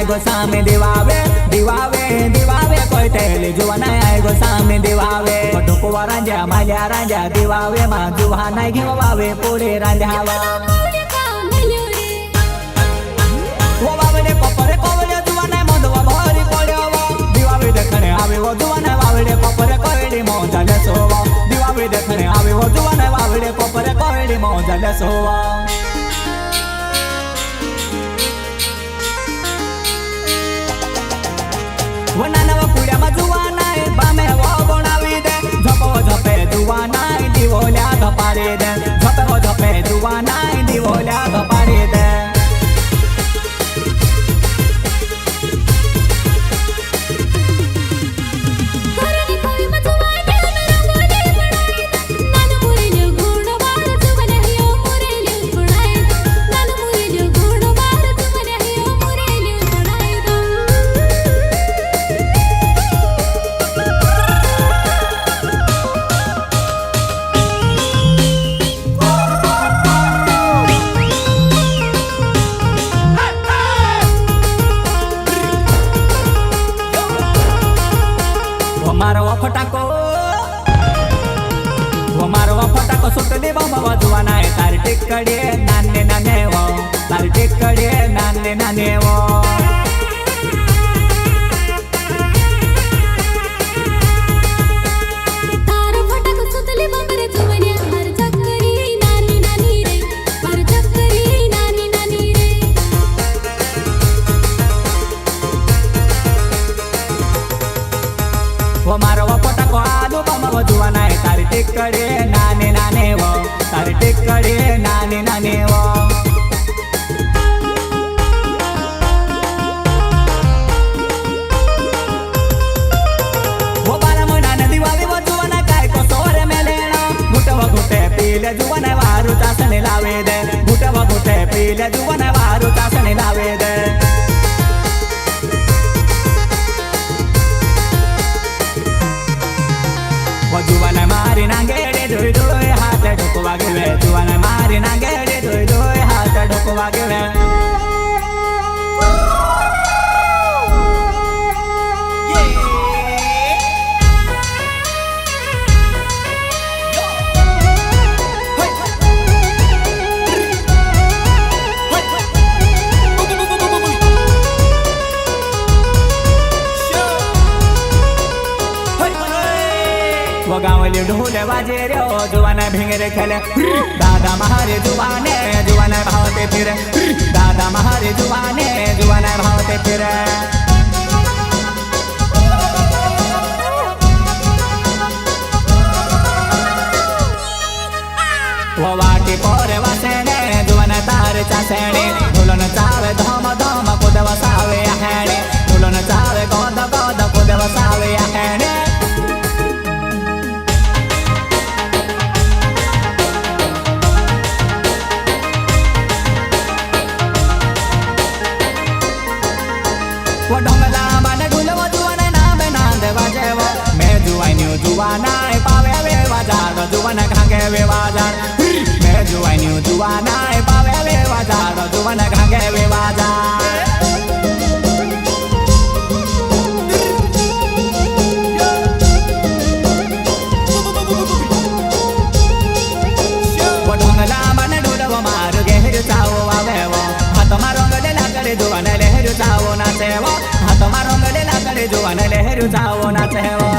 गो सामे दिवावे दिवावे दिवावे कोई तेले जुवाना आए गो सामे दिवावे ढोकवा रांजा माल्या रांजा दिवावे मा जुहा नाही घेवावे पुढे रांजावा वो बावडे कोपरे कोवडे जुवाना मोदवा भारी पड्यावा दिवावे देखणे आवे वो जुवाना बावडे कोपरे कोवडे मोजाले सोवा दिवावे देखणे आवे वो जुवाना बावडे कोपरे कोवडे मोजाले सोवा वनानवा पुड्यामा जुवानाय बामे वो बनावी दे झपो झपे जुवानाय दिवोल्या धपाडे दे झपो झपे जुवानाय दिवोल्या धपाडे दे फटाको सुटले बाबा जुवाना आहे तार टेकडे नाने नाने वो तार टेकडे नाने नाने वो तार फटाको सुटले बाबा रे जुवाने हर चक्करी नानी नानी रे हर चक्करी नानी नानी रे वो मारो फटाको आलू बाबा जुवाना आहे तार टेकडे नाने नाने वो तार टेकडे नाने नाने वो वो बाला मुनाने दिवावे वो जुवाना काय को सोरे में लेना घुटवा घुटे पीले जुवाना वारू चासने लावे दे घुटवा घुटे पीले जुवाना वारू चासने लावे दे वो जुवाना मारी नांगेडे धोई धोई हाथ ढोकवा गेवे जुवाना मारी नांगेडे धोई धोई हाथ ढोकवा गेवे वो गावली ढोले वाजे रे जुवाना भिंगरे खेले दादा महारे जुवाने जुवाना भावते फिरे दादा महारे जुवाने जुवाना भावते फिरे वो वाटी पोरे वासेने जुवाना तार चासेने ढोलन चावे धम धम कुदवा सावे आहेने ढोलन चावे गोद गोद कुदवा सावे आहेने वो ढोंगला बाने ढोलवा जुवाना नाम नांद वाजेवा मैं जुवान्यू जुवाना पावे वे बाजार जुवाना घागे वे बाजार मैं जुवान्यू जुवाना पावे वे बाजार जुवाना घागे वे बाजार वो ढोंगला बाने ढोलवा मार गेहर चावो आवेवा हाथ मारो गले लागले जुवाना लहर चावो नाचेवा हाथ मारो गले लागले जुवाना लहर चावो नाचेवा